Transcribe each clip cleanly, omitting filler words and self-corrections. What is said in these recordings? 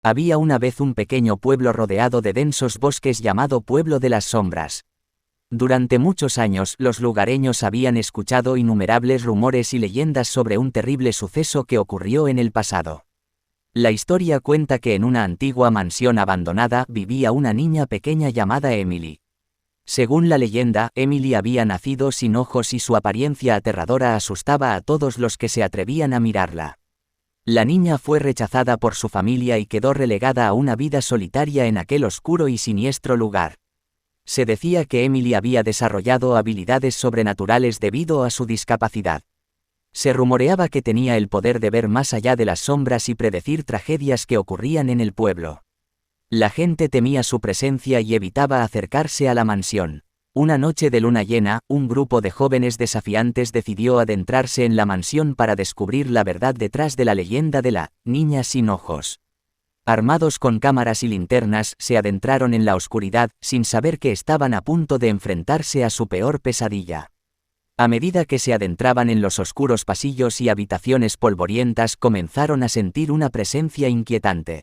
Había una vez un pequeño pueblo rodeado de densos bosques llamado Pueblo de las Sombras. Durante muchos años los lugareños habían escuchado innumerables rumores y leyendas sobre un terrible suceso que ocurrió en el pasado. La historia cuenta que en una antigua mansión abandonada vivía una niña pequeña llamada Emily. Según la leyenda, Emily había nacido sin ojos y su apariencia aterradora asustaba a todos los que se atrevían a mirarla. La niña fue rechazada por su familia y quedó relegada a una vida solitaria en aquel oscuro y siniestro lugar. Se decía que Emily había desarrollado habilidades sobrenaturales debido a su discapacidad. Se rumoreaba que tenía el poder de ver más allá de las sombras y predecir tragedias que ocurrían en el pueblo. La gente temía su presencia y evitaba acercarse a la mansión. Una noche de luna llena, un grupo de jóvenes desafiantes decidió adentrarse en la mansión para descubrir la verdad detrás de la leyenda de la niña sin ojos. Armados con cámaras y linternas, se adentraron en la oscuridad, sin saber que estaban a punto de enfrentarse a su peor pesadilla. A medida que se adentraban en los oscuros pasillos y habitaciones polvorientas, comenzaron a sentir una presencia inquietante.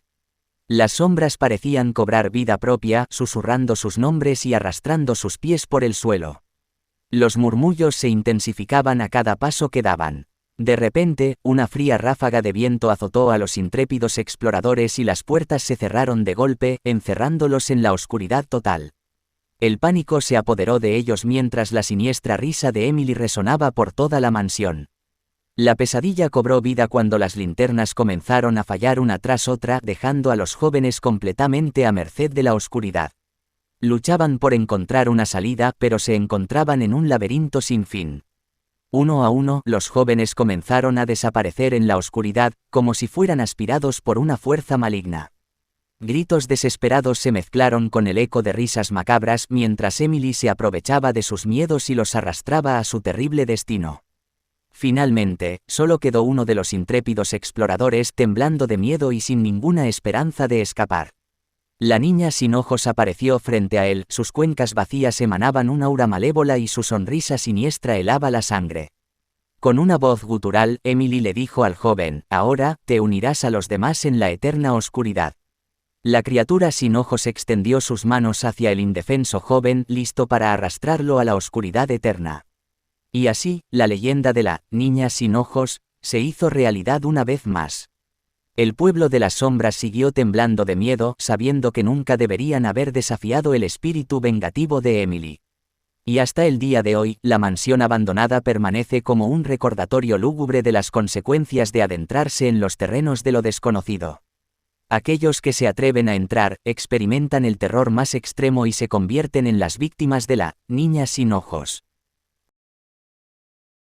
Las sombras parecían cobrar vida propia, susurrando sus nombres y arrastrando sus pies por el suelo. Los murmullos se intensificaban a cada paso que daban. De repente, una fría ráfaga de viento azotó a los intrépidos exploradores y las puertas se cerraron de golpe, encerrándolos en la oscuridad total. El pánico se apoderó de ellos mientras la siniestra risa de Emily resonaba por toda la mansión. La pesadilla cobró vida cuando las linternas comenzaron a fallar una tras otra, dejando a los jóvenes completamente a merced de la oscuridad. Luchaban por encontrar una salida, pero se encontraban en un laberinto sin fin. Uno a uno, los jóvenes comenzaron a desaparecer en la oscuridad, como si fueran aspirados por una fuerza maligna. Gritos desesperados se mezclaron con el eco de risas macabras mientras Emily se aprovechaba de sus miedos y los arrastraba a su terrible destino. Finalmente, solo quedó uno de los intrépidos exploradores temblando de miedo y sin ninguna esperanza de escapar. La niña sin ojos apareció frente a él, sus cuencas vacías emanaban un aura malévola y su sonrisa siniestra helaba la sangre. Con una voz gutural, Emily le dijo al joven: «Ahora, te unirás a los demás en la eterna oscuridad». La criatura sin ojos extendió sus manos hacia el indefenso joven, listo para arrastrarlo a la oscuridad eterna. Y así, la leyenda de la niña sin ojos se hizo realidad una vez más. El pueblo de las sombras siguió temblando de miedo, sabiendo que nunca deberían haber desafiado el espíritu vengativo de Emily. Y hasta el día de hoy, la mansión abandonada permanece como un recordatorio lúgubre de las consecuencias de adentrarse en los terrenos de lo desconocido. Aquellos que se atreven a entrar, experimentan el terror más extremo y se convierten en las víctimas de la niña sin ojos.